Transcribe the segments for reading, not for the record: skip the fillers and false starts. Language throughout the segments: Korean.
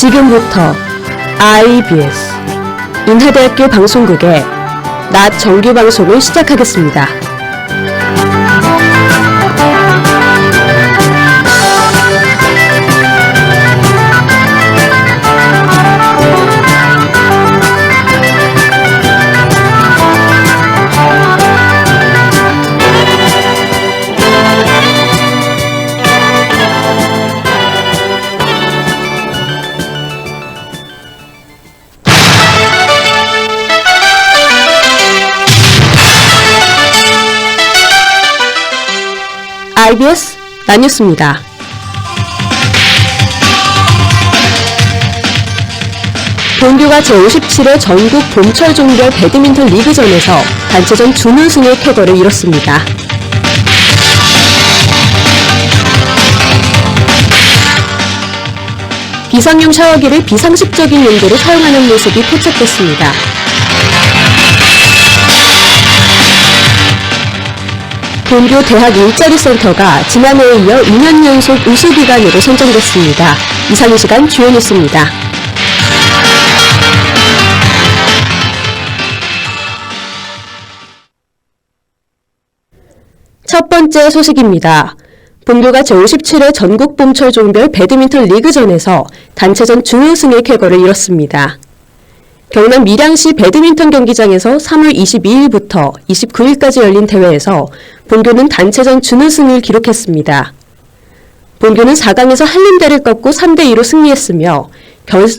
지금부터 IBS 인하대학교 방송국의 낮 정규 방송을 시작하겠습니다. IBS 낮뉴스입니다. 본교가 제57회 전국 봄철 종별 배드민턴 리그전에서 단체전 준우승의 쾌거를 이뤘습니다. 비상용 샤워기를 비상식적인 용도로 사용하는 모습이 포착됐습니다. 본교 대학 일자리 센터가 지난해에 이어 2년 연속 우수기관으로 선정됐습니다. 이상 이 시간 주요 뉴스입니다. 첫 번째 소식입니다. 본교가 제57회 전국 봄철 종별 배드민턴 리그전에서 단체전 준우승의 쾌거를 이뤘습니다. 경남 밀양시 배드민턴 경기장에서 3월 22일부터 29일까지 열린 대회에서 본교는 단체전 준우승을 기록했습니다. 본교는 4강에서 한림대를 꺾고 3대2로 승리했으며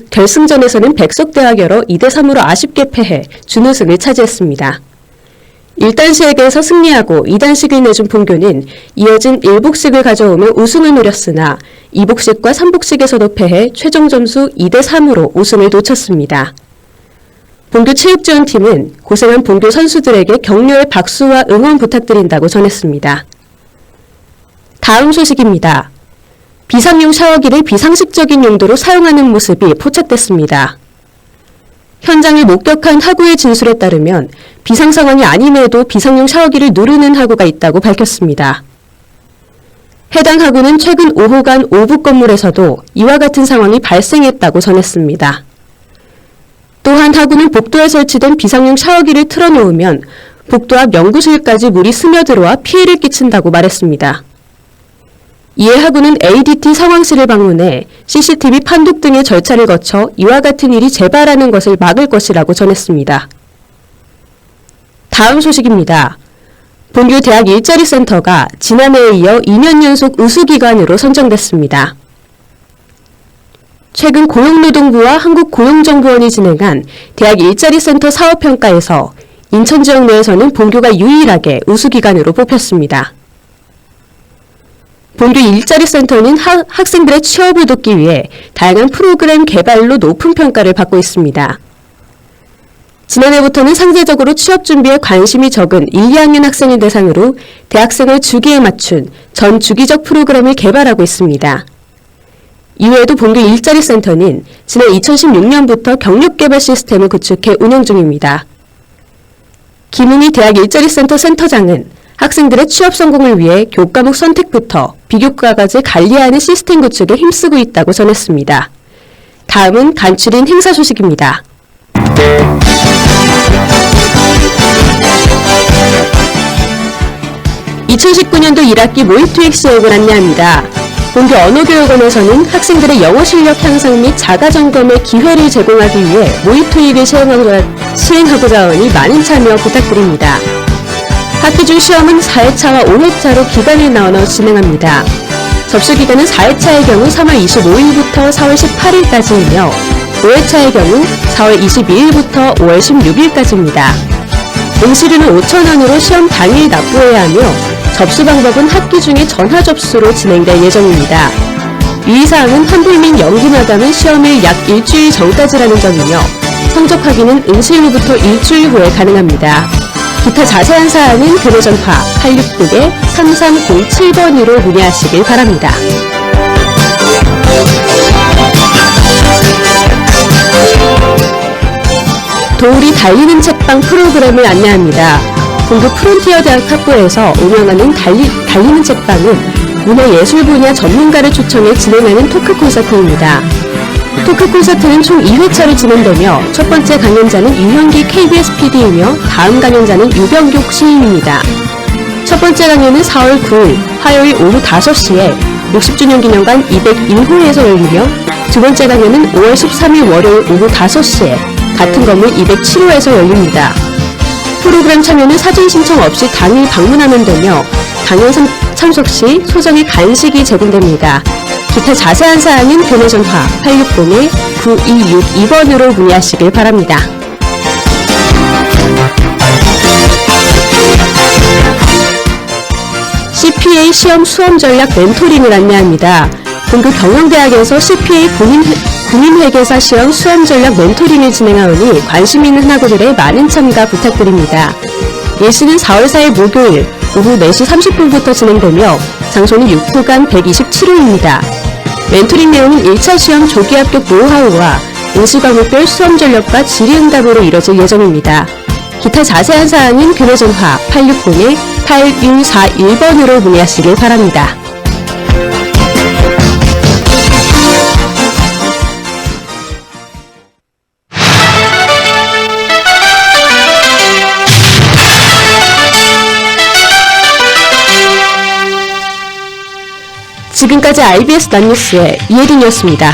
결승전에서는 백석대학여로 2대3으로 아쉽게 패해 준우승을 차지했습니다. 1단식에서 승리하고 2단식을 내준 본교는 이어진 1복식을 가져오며 우승을 노렸으나 2복식과 3복식에서도 패해 최종 점수 2대3으로 우승을 놓쳤습니다. 본교 체육지원팀은 고생한 본교 선수들에게 격려의 박수와 응원 부탁드린다고 전했습니다. 다음 소식입니다. 비상용 샤워기를 비상식적인 용도로 사용하는 모습이 포착됐습니다. 현장을 목격한 학우의 진술에 따르면 비상 상황이 아님에도 비상용 샤워기를 누르는 학우가 있다고 밝혔습니다. 해당 학우는 최근 5호간 5부 건물에서도 이와 같은 상황이 발생했다고 전했습니다. 또한 학우는 복도에 설치된 비상용 샤워기를 틀어놓으면 복도 앞 연구실까지 물이 스며들어와 피해를 끼친다고 말했습니다. 이에 학우는 ADT 상황실을 방문해 CCTV 판독 등의 절차를 거쳐 이와 같은 일이 재발하는 것을 막을 것이라고 전했습니다. 다음 소식입니다. 본교 대학 일자리 센터가 지난해에 이어 2년 연속 우수기관으로 선정됐습니다. 최근 고용노동부와 한국고용정보원이 진행한 대학 일자리센터 사업평가에서 인천 지역 내에서는 본교가 유일하게 우수기관으로 뽑혔습니다. 본교 일자리센터는 학생들의 취업을 돕기 위해 다양한 프로그램 개발로 높은 평가를 받고 있습니다. 지난해부터는 상대적으로 취업 준비에 관심이 적은 1, 2학년 학생을 대상으로 대학생을 주기에 맞춘 전 주기적 프로그램을 개발하고 있습니다. 이외에도 본교 일자리센터는 지난 2016년부터 경력개발 시스템을 구축해 운영 중입니다. 김은희 대학 일자리센터 센터장은 학생들의 취업 성공을 위해 교과목 선택부터 비교과까지 관리하는 시스템 구축에 힘쓰고 있다고 전했습니다. 다음은 간추린 행사 소식입니다. (2019년도 1학기) 모의투익 시행을 안내합니다. 본교 언어교육원에서는 학생들의 영어 실력 향상 및 자가점검의 기회를 제공하기 위해 모의투익을 시행하고자 하니 많은 참여 부탁드립니다. 학기 중 시험은 4회차와 5회차로 기간을 나눠 진행합니다. 접수 기간은 4회차의 경우 3월 25일부터 4월 18일까지이며 5회차의 경우 4월 22일부터 5월 16일까지입니다. 응시료는 5,000원으로 시험 당일 납부해야 하며 접수 방법은 학기 중에 전화 접수로 진행될 예정입니다. 유의사항은 환불 및 연기 마감은 시험일 약 일주일 전까지라는 점이며 성적 확인은 응시 후부터 일주일 후에 가능합니다. 기타 자세한 사항은 교내전화 869-3307번으로 문의하시길 바랍니다. 도우리 달리는 책방 프로그램을 안내합니다. 본교 프론티어 대학 학부에서 운영하는 달리는 책방은 문화예술 분야 전문가를 초청해 진행하는 토크 콘서트입니다. 토크 콘서트는 총 2회차로 진행되며 첫 번째 강연자는 유형기 KBS PD이며 다음 강연자는 유병국 시인입니다. 첫 번째 강연은 4월 9일 화요일 오후 5시에 60주년 기념관 201호에서 열리며 두 번째 강연은 5월 13일 월요일 오후 5시에 같은 건물 207호에서 열립니다. 프로그램 참여는 사전 신청 없이 당일 방문하면 되며 강연 참석 시 소정의 간식이 제공됩니다. 기타 자세한 사항은 교내전화 860-9262번으로 문의하시길 바랍니다. CPA 시험 수험 전략 멘토링을 안내합니다. 본교 경영대학에서 CPA 공인회계사 시험 수험 전략 멘토링을 진행하오니 관심 있는 학우들의 많은 참가 부탁드립니다. 일시는 4월 4일 목요일 오후 4시 30분부터 진행되며 장소는 6호관 127호입니다. 멘토링 내용은 1차 시험 조기 합격 노하우와 응시과목별 수험 전략과 질의응답으로 이뤄질 예정입니다. 기타 자세한 사항은 교내전화 860-8141번으로 문의하시길 바랍니다. 지금까지 IBS 낫뉴스의 이혜린이었습니다.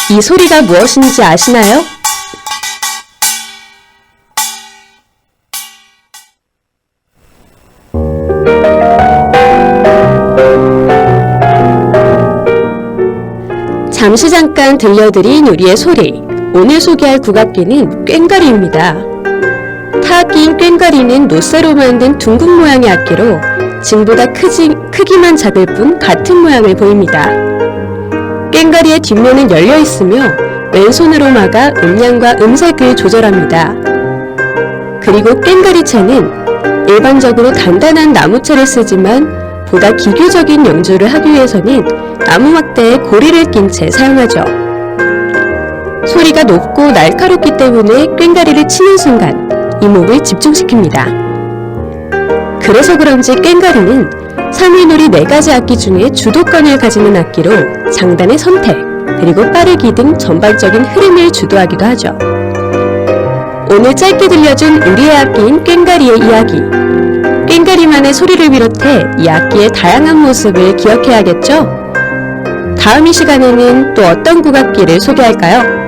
이 소리가 무엇인지 아시나요? 잠시 잠깐 들려드린 우리의 소리. 오늘 소개할 국악기는 꽹과리입니다. 타악기인 꽹과리는 노쇠로 만든 둥근 모양의 악기로 징보다 크기만 작을 뿐 같은 모양을 보입니다. 꽹과리의 뒷면은 열려 있으며 왼손으로 막아 음량과 음색을 조절합니다. 그리고 꽹과리채는 일반적으로 단단한 나무채를 쓰지만 보다 기교적인 연주를 하기 위해서는 나무 막대에 고리를 낀 채 사용하죠. 소리가 높고 날카롭기 때문에 꽹과리를 치는 순간 이목을 집중시킵니다. 그래서 그런지 꽹과리는 상위놀이 4가지 악기 중에 주도권을 가지는 악기로 장단의 선택, 그리고 빠르기 등 전반적인 흐름을 주도하기도 하죠. 오늘 짧게 들려준 우리의 악기인 꽹과리의 이야기. 꽹과리만의 소리를 비롯해 이 악기의 다양한 모습을 기억해야겠죠? 다음 이 시간에는 또 어떤 국악기를 소개할까요?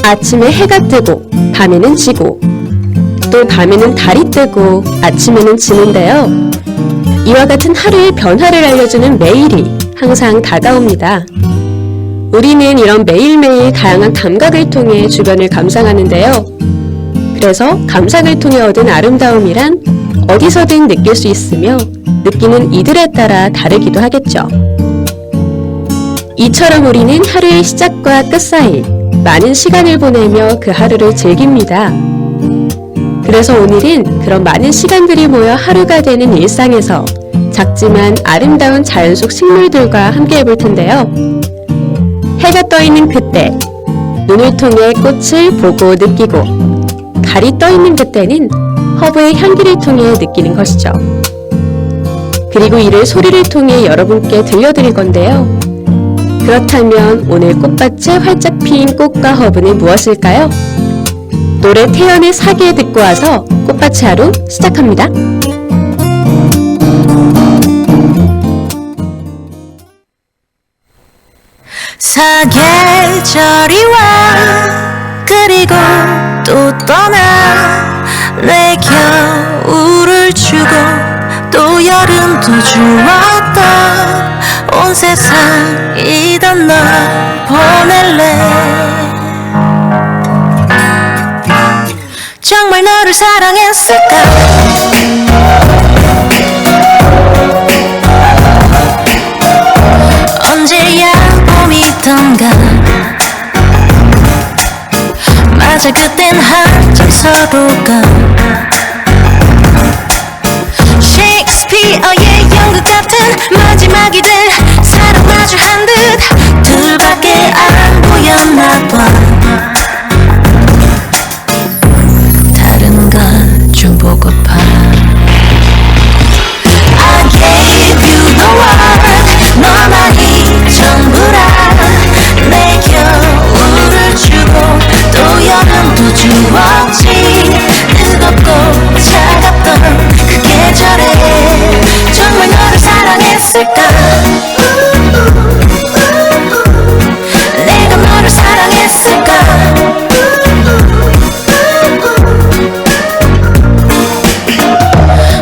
아침에 해가 뜨고 밤에는 지고 또 밤에는 달이 뜨고 아침에는 지는데요. 이와 같은 하루의 변화를 알려주는 매일이 항상 다가옵니다. 우리는 이런 매일매일 다양한 감각을 통해 주변을 감상하는데요. 그래서 감상을 통해 얻은 아름다움이란 어디서든 느낄 수 있으며 느끼는 이들에 따라 다르기도 하겠죠. 이처럼 우리는 하루의 시작과 끝 사이 많은 시간을 보내며 그 하루를 즐깁니다. 그래서 오늘은 그런 많은 시간들이 모여 하루가 되는 일상에서 작지만 아름다운 자연 속 식물들과 함께 해볼 텐데요. 해가 떠있는 그때, 눈을 통해 꽃을 보고 느끼고, 달이 떠있는 그때는 허브의 향기를 통해 느끼는 것이죠. 그리고 이를 소리를 통해 여러분께 들려드릴 건데요. 그렇다면 오늘 꽃밭에 활짝 핀 꽃과 허브는 무엇일까요? 노래 태연의 사계 듣고 와서 꽃밭의 하루 시작합니다. 사계절이 와 그리고 또 떠나 내 겨울을 주고 또 여름도 주었다 온 세상이던 널 보낼래 정말 너를 사랑했을까 언제야 봄이던가 사실 그땐 한참 서로가 셰익스피어의 연극 같은 마지막이든 사랑 마주한 듯 둘밖에 안 보였나 봐. 다른 것 좀 보고파. I gave you the world. 너만이 전부라. 내 겨울을 주고 또 여름도 주었지. 뜨겁고 차갑던 그 계절에 정말 너를 사랑했을까. 내가 너를 사랑했을까.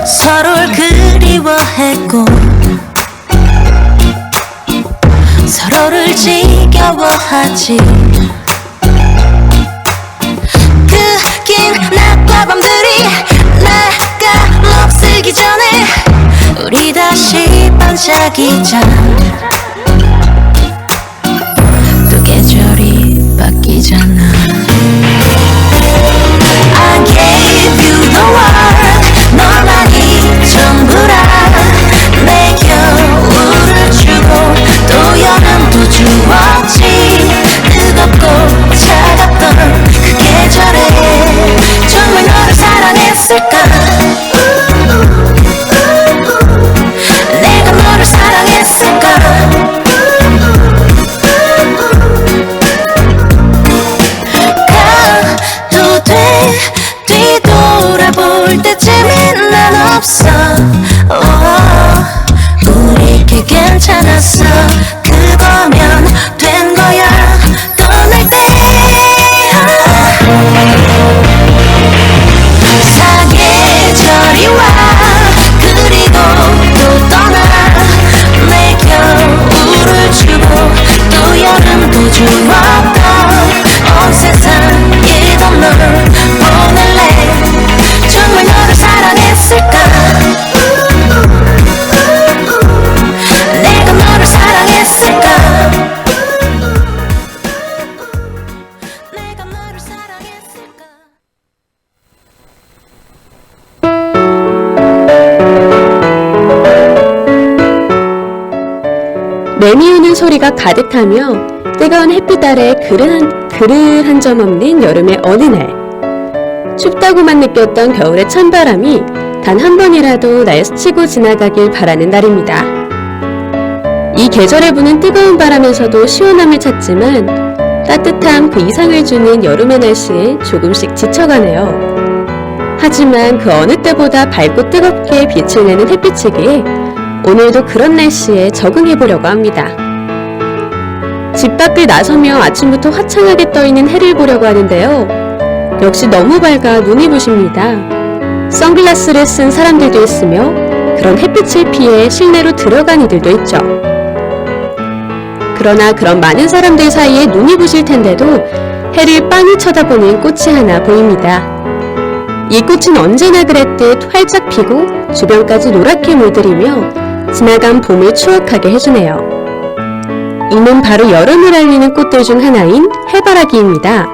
서로를 그리워했고 서로를 지겨워하지. 그 긴 낮과 밤들이 날까 몹쓰기 전에 우리 다시 반짝이자. 또 계절이 바뀌잖아. I gave you the world. 너만이 전부라. 내 겨울을 주고 또 여름도 주었지. 뜨겁고 차갑던 그 계절에 정말 너를 사랑했을까. 내가 너를 사랑했을까. 가도 돼. 뒤돌아볼 때쯤엔 난 없어. 우리께 괜찮았어. 그거면 된 거야. 떠날 때 사계절이 와. 그리고 또 떠나. 내 겨울을 주고 또 여름도 주었던 온 세상이던 널 보낼래. 정말 너를 사랑했을까. 내가 너를 사랑했을까. 내가 너를 사랑했을까. 매미 우는 소리가 가득하며 뜨거운 햇빛 아래 그를 한 점 없는 여름의 어느 날, 춥다고만 느꼈던 겨울의 찬바람이 단 한 번이라도 날 스치고 지나가길 바라는 날입니다. 이 계절에 부는 뜨거운 바람에서도 시원함을 찾지만 따뜻함 그 이상을 주는 여름의 날씨에 조금씩 지쳐가네요. 하지만 그 어느 때보다 밝고 뜨겁게 빛을 내는 햇빛이기에 오늘도 그런 날씨에 적응해보려고 합니다. 집 밖을 나서며 아침부터 화창하게 떠있는 해를 보려고 하는데요. 역시 너무 밝아 눈이 부십니다. 선글라스를 쓴 사람들도 있으며 그런 햇빛을 피해 실내로 들어간 이들도 있죠. 그러나 그런 많은 사람들 사이에 눈이 부실 텐데도 해를 빤히 쳐다보는 꽃이 하나 보입니다. 이 꽃은 언제나 그랬듯 활짝 피고 주변까지 노랗게 물들이며 지나간 봄을 추억하게 해주네요. 이는 바로 여름을 알리는 꽃들 중 하나인 해바라기입니다.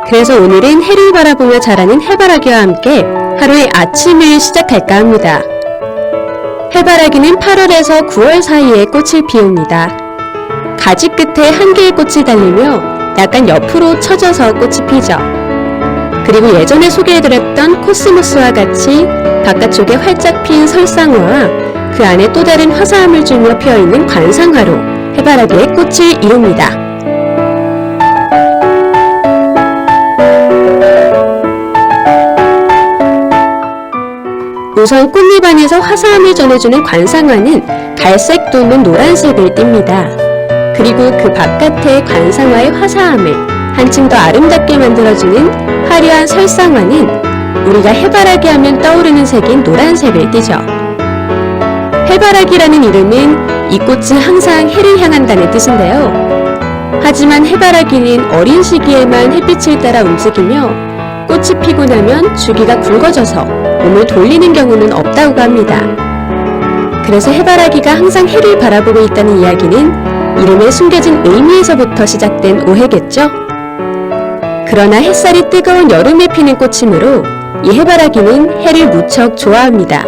그래서 오늘은 해를 바라보며 자라는 해바라기와 함께 하루의 아침을 시작할까 합니다. 해바라기는 8월에서 9월 사이에 꽃을 피웁니다. 가지 끝에 한 개의 꽃이 달리며 약간 옆으로 처져서 꽃이 피죠. 그리고 예전에 소개해드렸던 코스모스와 같이 바깥쪽에 활짝 핀 설상화와 그 안에 또 다른 화사함을 주며 피어있는 관상화로 해바라기의 꽃을 이룹니다. 우선 꽃잎 안에서 화사함을 전해주는 관상화는 갈색 또는 노란색을 띱니다. 그리고 그 바깥의 관상화의 화사함을 한층 더 아름답게 만들어주는 화려한 설상화는 우리가 해바라기 하면 떠오르는 색인 노란색을 띠죠. 해바라기라는 이름은 이 꽃은 항상 해를 향한다는 뜻인데요. 하지만 해바라기는 어린 시기에만 햇빛을 따라 움직이며 꽃이 피고 나면 주기가 굵어져서 몸을 돌리는 경우는 없다고 합니다. 그래서 해바라기가 항상 해를 바라보고 있다는 이야기는 이름에 숨겨진 의미에서부터 시작된 오해겠죠? 그러나 햇살이 뜨거운 여름에 피는 꽃이므로 이 해바라기는 해를 무척 좋아합니다.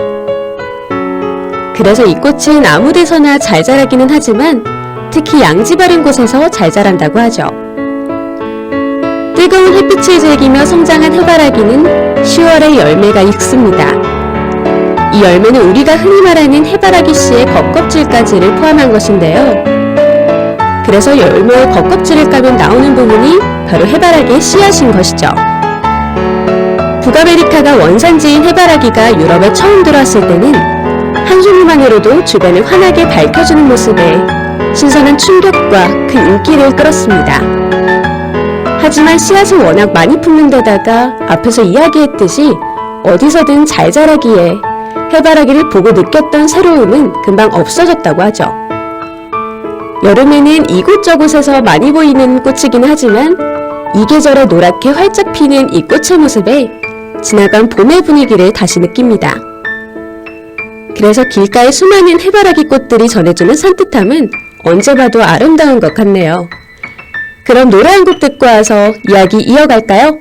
그래서 이 꽃은 아무 데서나 잘 자라기는 하지만 특히 양지 바른 곳에서 잘 자란다고 하죠. 뜨거운 햇빛을 즐기며 성장한 해바라기는 10월에 열매가 익습니다. 이 열매는 우리가 흔히 말하는 해바라기 씨의 겉껍질까지를 포함한 것인데요. 그래서 열매의 겉껍질을 까면 나오는 부분이 바로 해바라기의 씨앗인 것이죠. 북아메리카가 원산지인 해바라기가 유럽에 처음 들어왔을 때는 한숨만으로도 주변을 환하게 밝혀주는 모습에 신선한 충격과 큰 인기를 끌었습니다. 하지만 씨앗을 워낙 많이 품는 데다가 앞에서 이야기했듯이 어디서든 잘 자라기에 해바라기를 보고 느꼈던 새로움은 금방 없어졌다고 하죠. 여름에는 이곳저곳에서 많이 보이는 꽃이긴 하지만 이 계절에 노랗게 활짝 피는 이 꽃의 모습에 지나간 봄의 분위기를 다시 느낍니다. 그래서 길가에 수많은 해바라기 꽃들이 전해주는 산뜻함은 언제 봐도 아름다운 것 같네요. 그럼 노래 한 곡 듣고 와서 이야기 이어갈까요?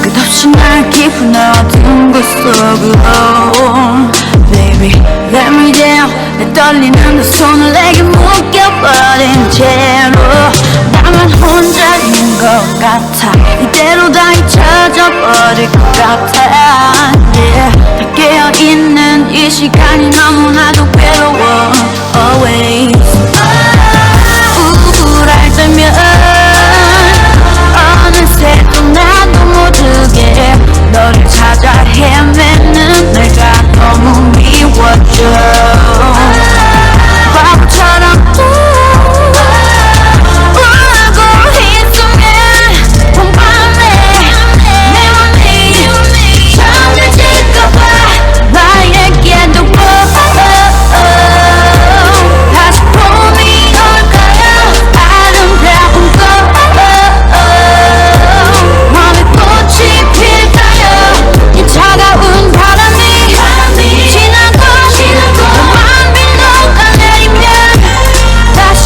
끝없이 날 깊은 어두운 곳 속으로 Baby let me down 내 떨리는 두 손을 내게 묶여버린 채로 나만 혼자인 것 같아 이대로 다 잊혀져버릴 것 같아 yeah. 다 깨어있는 이 시간이 너무나도 괴로워 Always 우울할 때면 어느새 또 나도 모르게 너를 찾아 헤매는 내가 너무 미워져 바보처럼 울고 있으면 봄밤에 내 맘이 잠들질까봐 나에게도 다시 봄이 올까요 아름다운 꽃 맘에 꽃이 필까요 이 차가운 바람이 지나고 너만 녹아내리면 다시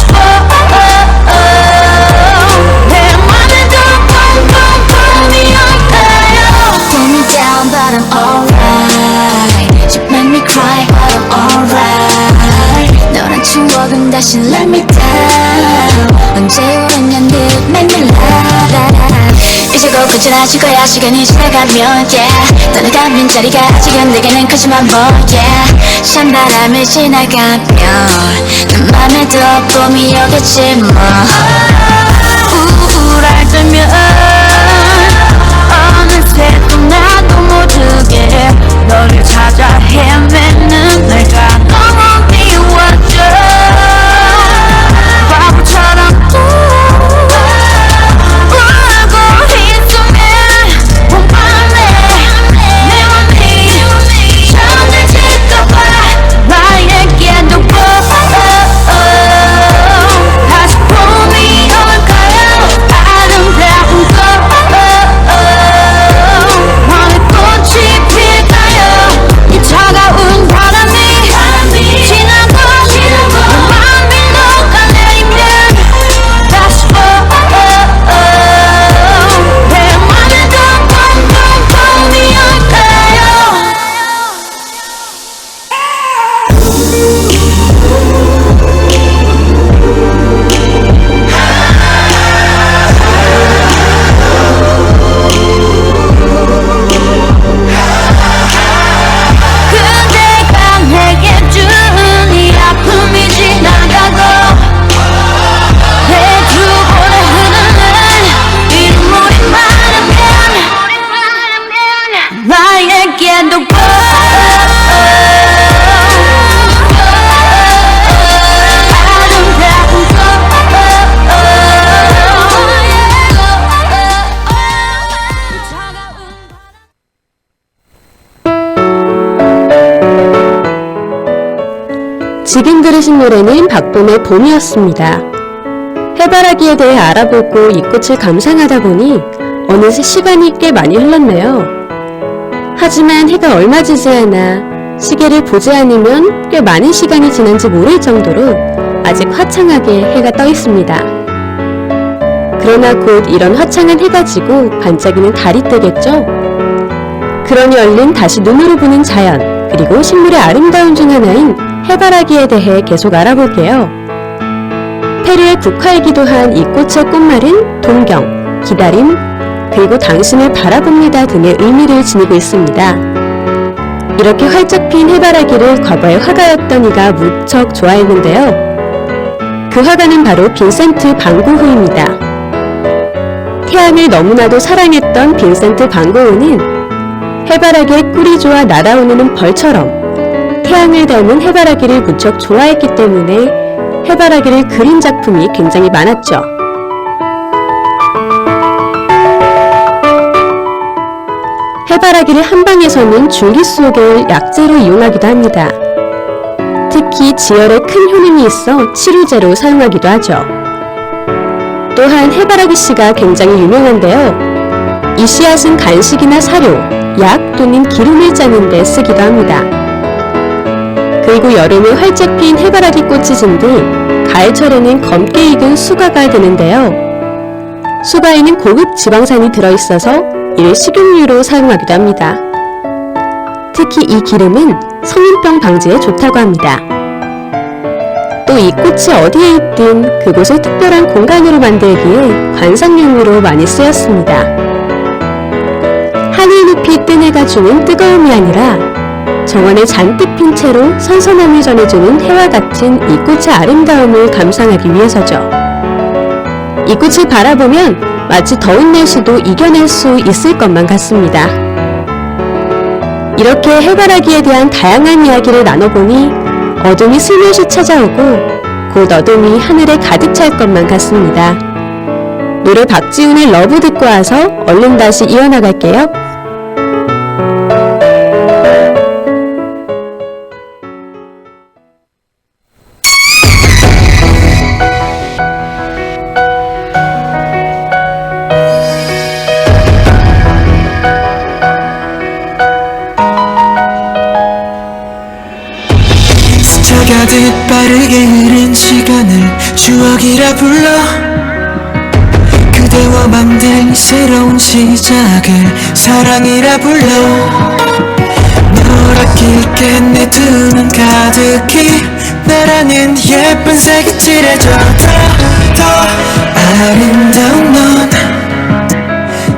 내 맘에도 봄이 올까요 Pull me down but I'm alright You make me cry but I'm alright 너란 추억은 다시 let me down 언제 오랬냐는 듯 make me laugh 이제 곧 끝이 나실 거야 시간이 지나가면 yeah 떠나가는 자리가 아직은 내게는 크지만 뭐 yeah 찬바람을 지나가면 내 맘에도 봄이 오겠지 뭐 우울할 때면 어느새 또 나도 모르게 너를 찾아 헤매는 내가 너무 미워져 바보처럼 울고 있으면 봄밤에 내 맘이 잠들질까봐 나에게도 다시 봄이 올까요 아름다운 꽃 지금 들으신 노래는 박봄의 봄이었습니다. 해바라기에 대해 알아보고 이 꽃을 감상하다 보니 어느새 시간이 꽤 많이 흘렀네요. 하지만 해가 얼마 지지 않아 시계를 보지 않으면 꽤 많은 시간이 지난지 모를 정도로 아직 화창하게 해가 떠 있습니다. 그러나 곧 이런 화창한 해가 지고 반짝이는 달이 뜨겠죠? 그러니 얼른 다시 눈으로 보는 자연, 그리고 식물의 아름다움 중 하나인 해바라기에 대해 계속 알아볼게요. 페루의 국화이기도 한 이 꽃의 꽃말은 동경, 기다림, 그리고 당신을 바라봅니다 등의 의미를 지니고 있습니다. 이렇게 활짝 핀 해바라기를 과거에 화가였던 이가 무척 좋아했는데요. 그 화가는 바로 빈센트 반 고흐입니다. 태양을 너무나도 사랑했던 빈센트 반 고흐는 해바라기의 꿀이 좋아 날아오르는 벌처럼 태양을 닮은 해바라기를 무척 좋아했기 때문에 해바라기를 그린 작품이 굉장히 많았죠. 해바라기를 한방에서는 줄기 속을 약재로 이용하기도 합니다. 특히 지혈에 큰 효능이 있어 치료제로 사용하기도 하죠. 또한 해바라기 씨가 굉장히 유명한데요. 이 씨앗은 간식이나 사료, 약 또는 기름을 짜는 데 쓰기도 합니다. 그리고 여름에 활짝 핀 해바라기 꽃이 진 뒤 가을철에는 검게 익은 수가가 되는데요. 수가에는 고급 지방산이 들어있어서 이를 식용유로 사용하기도 합니다. 특히 이 기름은 성인병 방지에 좋다고 합니다. 또 이 꽃이 어디에 있든 그곳을 특별한 공간으로 만들기에 관상용으로 많이 쓰였습니다. 하늘 높이 뜬 해가 주는 뜨거움이 아니라 정원에 잔뜩 핀 채로 선선함을 전해주는 해와 같은 이 꽃의 아름다움을 감상하기 위해서죠. 이 꽃을 바라보면 마치 더운 날씨도 이겨낼 수 있을 것만 같습니다. 이렇게 해바라기에 대한 다양한 이야기를 나눠보니 어둠이 슬며시 찾아오고 곧 어둠이 하늘에 가득 찰 것만 같습니다. 노래 박지훈의 러브 듣고 와서 얼른 다시 이어나갈게요. 가득 빠르게 흐른 시간을 추억이라 불러 그대와 만든 새로운 시작을 사랑이라 불러 노랗게 내 두 눈 가득히 나라는 예쁜 색이 칠해져 더 아름다운 넌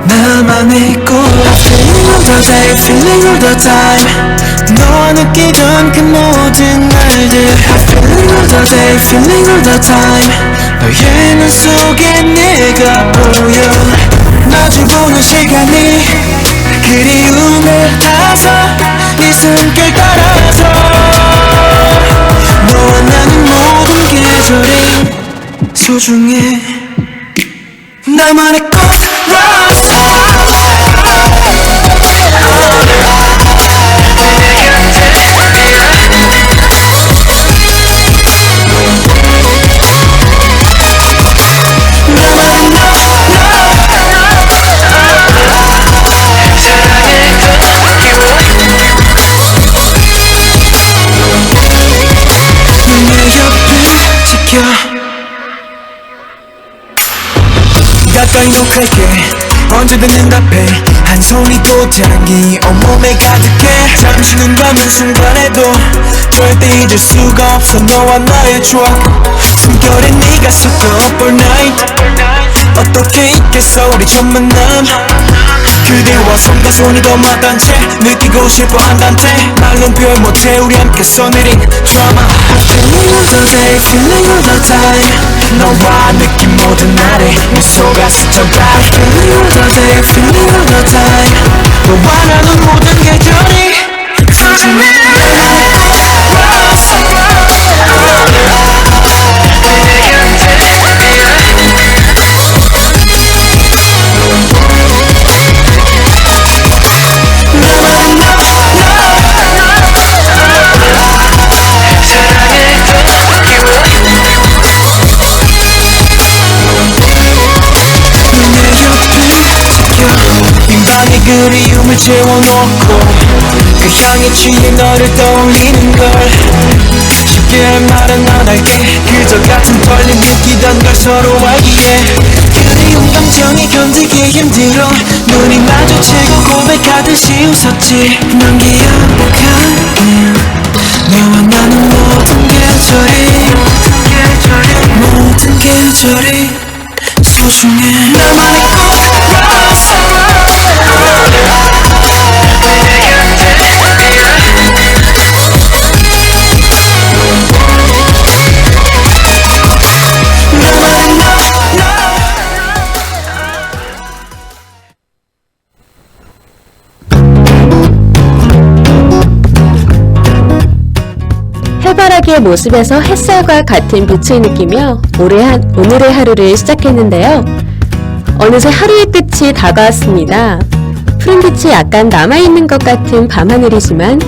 나만의 꽃 Feeling all the day, feeling all the time 너 느끼던 그 모든 날들 Feeling all the day, feeling all the time 너의 눈 속에 내가 보여 마주보는 시간이 그리움을 타서 네 손길 따라서 너와 나는 모든 계절이 소중해 나만의 꽃으로서 가까이 녹할게 언제든 응답해 한 송이 꽃향기 온몸에 가득해 잠시 눈 감은 순간에도 절대 잊을 수가 없어 너와 나의 추억 숨결에 네가 섰던 All night 어떻게 있겠어 우리 첫 만남 그대와 손과 손이 더 맞단 채 느끼고 싶어 한단테 말론 표현 못해 우리 함께 써내린 드라마 Feeling all the day, feeling all the time 너와 느낀 모든 날에 미소가 스쳐 닿아 Feeling all the day, feeling all the time 너와 나눈 모든 계절이 소중해 나만의 꽃으로서 사랑해 방에 그리움을 채워놓고 그 향에 취해 너를 떠올리는 걸 쉽게 할 말은 안 할게 그저 같은 떨림 느끼던 걸 서로 알기에 그리움 감정이 견디기 힘들어 눈이 마주치고 고백하듯이 웃었지 넌 기억하네 너와 나는 모든 계절이 소중해 나만의 꿈이었어 나만의 너 해바라기의 모습에서 햇살과 같은 빛을 느끼며 오늘의 하루를 시작했는데요. 어느새 하루의 끝이 다가왔습니다. 푸른 빛이 약간 남아있는 것 같은 밤하늘이지만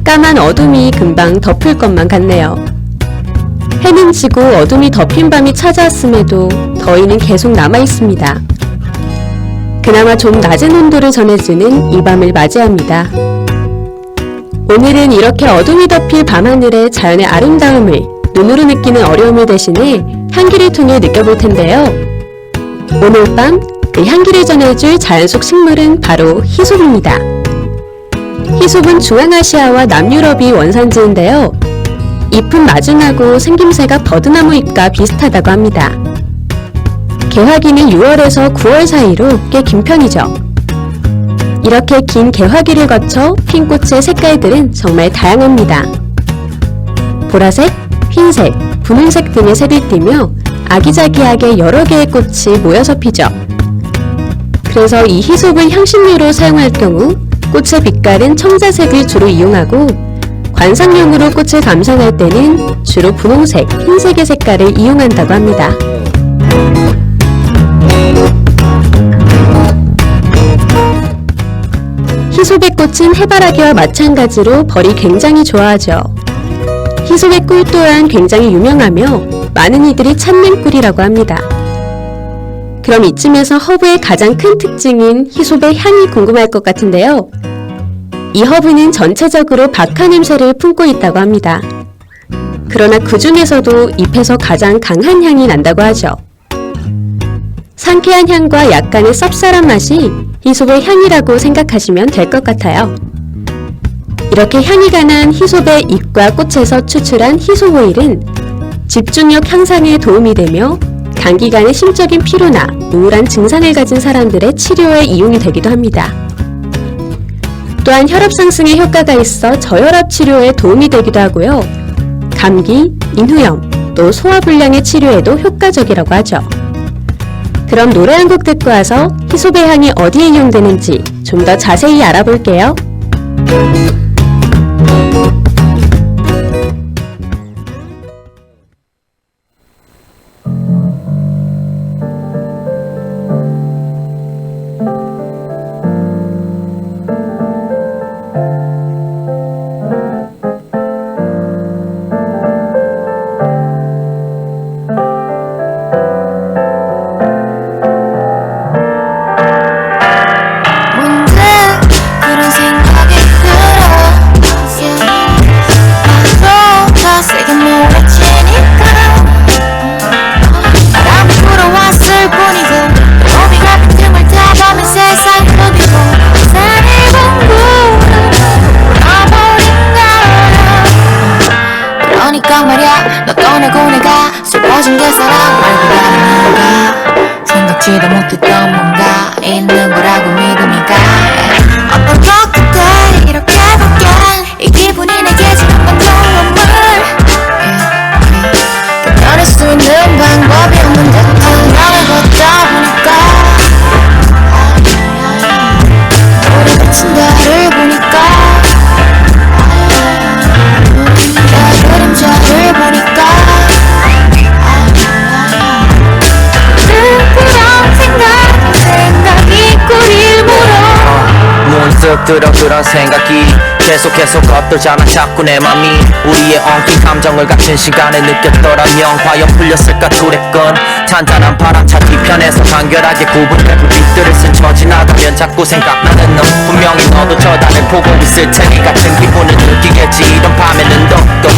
까만 어둠이 금방 덮을 것만 같네요. 해는 지고 어둠이 덮인 밤이 찾아왔음에도 더위는 계속 남아있습니다. 그나마 좀 낮은 온도를 전해주는 이 밤을 맞이합니다. 오늘은 이렇게 어둠이 덮일 밤하늘의 자연의 아름다움을 눈으로 느끼는 어려움을 대신해 향기를 통해 느껴볼 텐데요. 오늘 밤 그 향기를 전해줄 자연 속 식물은 바로 히솝입니다. 히솝은 중앙아시아와 남유럽이 원산지인데요. 잎은 마중하고 생김새가 버드나무 잎과 비슷하다고 합니다. 개화기는 6월에서 9월 사이로 꽤 긴 편이죠. 이렇게 긴 개화기를 거쳐 핀 꽃의 색깔들은 정말 다양합니다. 보라색, 흰색, 분홍색 등의 색을 띠며 아기자기하게 여러 개의 꽃이 모여서 피죠. 그래서 이 히솝을 향신료로 사용할 경우 꽃의 빛깔은 청자색을 주로 이용하고 관상용으로 꽃을 감상할 때는 주로 분홍색, 흰색의 색깔을 이용한다고 합니다. 히솝의 꽃은 해바라기와 마찬가지로 벌이 굉장히 좋아하죠. 히솝의 꿀 또한 굉장히 유명하며 많은 이들이 찾는 꿀이라고 합니다. 그럼 이쯤에서 허브의 가장 큰 특징인 히솝의 향이 궁금할 것 같은데요. 이 허브는 전체적으로 박하 냄새를 품고 있다고 합니다. 그러나 그 중에서도 잎에서 가장 강한 향이 난다고 하죠. 상쾌한 향과 약간의 쌉쌀한 맛이 히솝의 향이라고 생각하시면 될 것 같아요. 이렇게 향이 강한 히솝의 잎과 꽃에서 추출한 히솝 오일은 집중력 향상에 도움이 되며 단기간의 심적인 피로나 우울한 증상을 가진 사람들의 치료에 이용이 되기도 합니다. 또한 혈압 상승에 효과가 있어 저혈압 치료에 도움이 되기도 하고요. 감기, 인후염, 또 소화불량의 치료에도 효과적이라고 하죠. 그럼 노래 한 곡 듣고 와서 히솝의 향이 어디에 이용되는지 좀 더 자세히 알아볼게요. 문제 그런 생각이 들어 들어 그런 생각이 계속 겉돌잖아 자꾸 내 맘이 우리의 엉킨 감정을 같은 시간에 느꼈더라면 과연 풀렸을까 두레건 탄탄한 바람차 뒤편에서 간결하게 구분된 불빛들을 스쳐 지나가면 자꾸 생각나는 너 분명히 너도 저 달을 보고 있을 테니 같은 기분을 느끼겠지 이런 밤에는 더욱더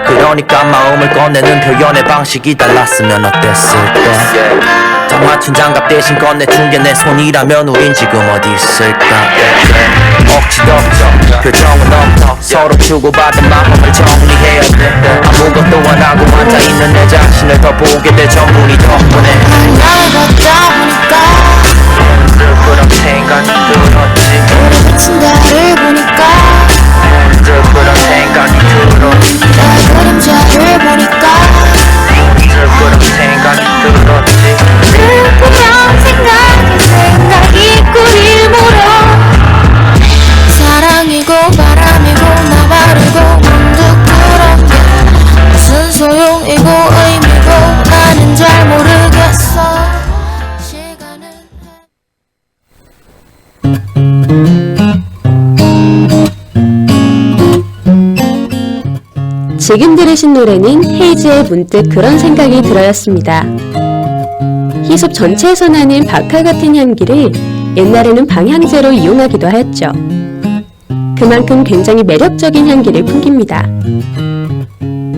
그러니까 마음을 꺼내는 표현의 방식이 달랐으면 어땠을까 다 맞춘 장갑 대신 건네준 게 내 손이라면 우린 지금 어디 있을까 억지도 없죠 표정은 없어 서로 주고받은 마음을 정리해야 돼 아무것도 안 하고 앉아있는 내 자신을 더 보게 될 전부니 덕분에 날 걷다 보니까 늘 그런 생각이 들었지 우리 비친 달을 보니까 늘 그런 생각이 들었지 내 그림자를 보니까 늘 그런 생각이 들었지 늘 보면 생각이 꼬리를 물어 사랑이고 바람이고 나발이고 문득 그런 게 무슨 소용이고 의미고 나는 잘 모르겠어 시간은 지금 들으신 노래는 헤이즈의 문득 그런 생각이 들어였습니다. 희솝 전체에서 나는 박하 같은 향기를 옛날에는 방향제로 이용하기도 하였죠. 그만큼 굉장히 매력적인 향기를 풍깁니다.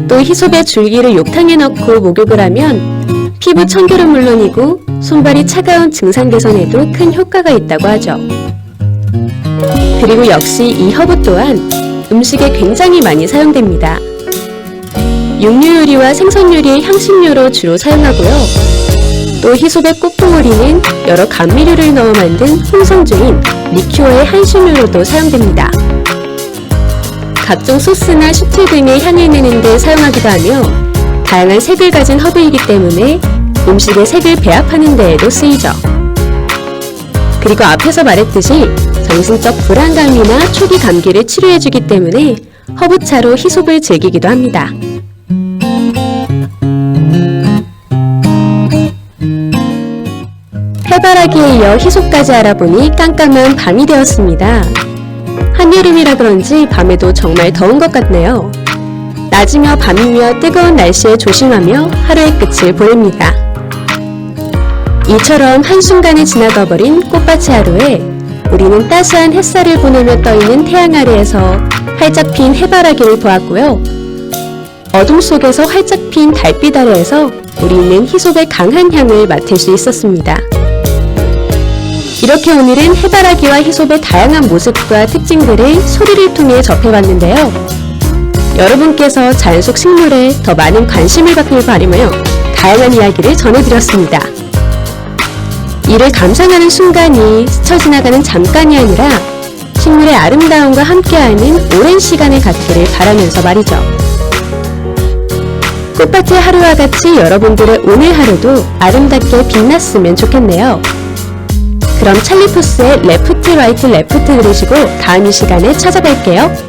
또 희솝의 줄기를 욕탕에 넣고 목욕을 하면 피부 청결은 물론이고 손발이 차가운 증상 개선에도 큰 효과가 있다고 하죠. 그리고 역시 이 허브 또한 음식에 굉장히 많이 사용됩니다. 육류 요리와 생선 요리의 향신료로 주로 사용하고요. 또 희솝의 꽃봉오리는 여러 감미료를 넣어 만든 홍성 중인 리큐어의 한식료로도 사용됩니다. 각종 소스나 슈트 등의 향을 내는 데 사용하기도 하며 다양한 색을 가진 허브이기 때문에 음식의 색을 배합하는 데에도 쓰이죠. 그리고 앞에서 말했듯이 정신적 불안감이나 초기 감기를 치료해주기 때문에 허브차로 희솝을 즐기기도 합니다. 해바라기에 이어 희솝까지 알아보니 깜깜한 밤이 되었습니다. 한여름이라 그런지 밤에도 정말 더운 것 같네요. 낮이며 밤이며 뜨거운 날씨에 조심하며 하루의 끝을 보냅니다. 이처럼 한순간에 지나가 버린 꽃밭의 하루에 우리는 따스한 햇살을 보내며 떠있는 태양 아래에서 활짝 핀 해바라기를 보았고요. 어둠 속에서 활짝 핀 달빛 아래에서 우리는 희솝의 강한 향을 맡을 수 있었습니다. 이렇게 오늘은 해바라기와 희솝의 다양한 모습과 특징들을 소리를 통해 접해봤는데요. 여러분께서 자연 속 식물에 더 많은 관심을 갖길 바라며 다양한 이야기를 전해드렸습니다. 이를 감상하는 순간이 스쳐 지나가는 잠깐이 아니라 식물의 아름다움과 함께하는 오랜 시간을 갖기를 바라면서 말이죠. 꽃밭의 하루와 같이 여러분들의 오늘 하루도 아름답게 빛났으면 좋겠네요. 그럼 찰리푸스의 레프트 라이트 레프트 들으시고 다음 이 시간에 찾아뵐게요.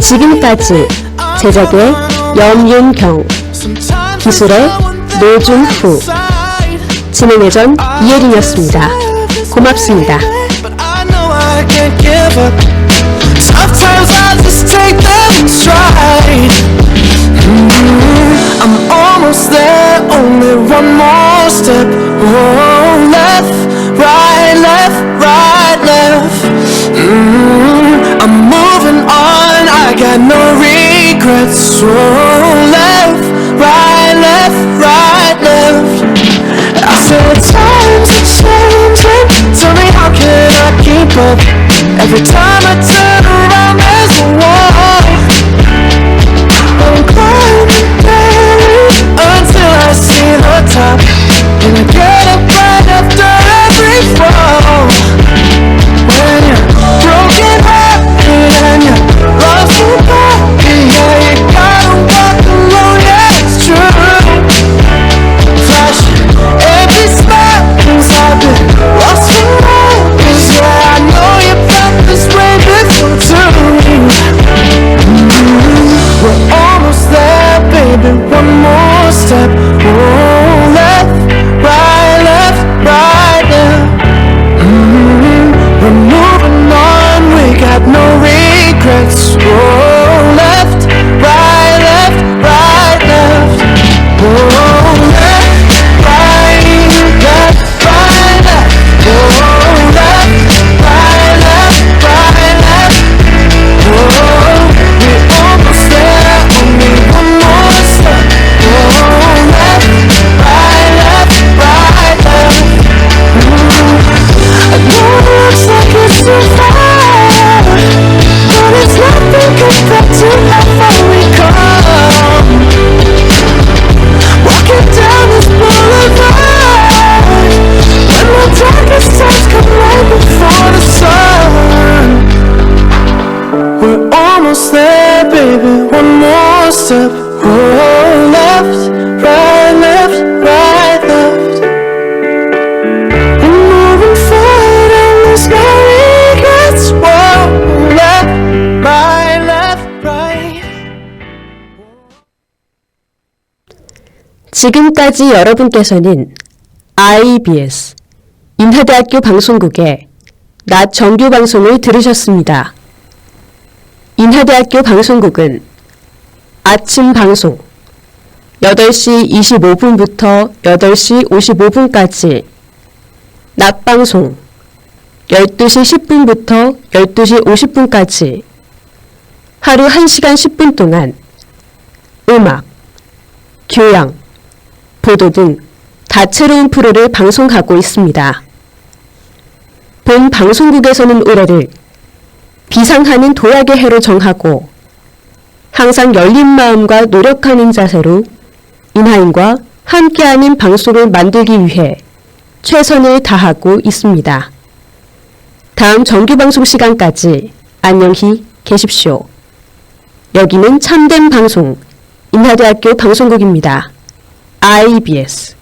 지금까지 제작의 염윤경, 기술의 노준후, 진행의 전 이혜린이었습니다. 고맙습니다. Sometimes I just take them in stride. I'm almost there, only one more step. Oh, left, right, left. I'm moving on, I got no regrets. Oh, left, right, left. I said times are changing, tell me how can I keep up? Every time I turn around there's a wall. I'm climbing until I see the top, and I get up right after every fall. When you're broken hearted and you're lost without me, yeah, you gotta walk alone, yeah, it's true. Flash every smile 'cause I've been 지금까지 여러분께서는 IBS 인하대학교 방송국의 낮 정규 방송을 들으셨습니다. 인하대학교 방송국은 아침 방송 8시 25분부터 8시 55분까지, 낮 방송 12시 10분부터 12시 50분까지 하루 1시간 10분 동안 음악, 교양, 보도 등 다채로운 프로를 방송하고 있습니다. 본 방송국에서는 올해를 비상하는 도약의 해로 정하고 항상 열린 마음과 노력하는 자세로 인하인과 함께하는 방송을 만들기 위해 최선을 다하고 있습니다. 다음 정규방송 시간까지 안녕히 계십시오. 여기는 참된 방송 인하대학교 방송국입니다. IBS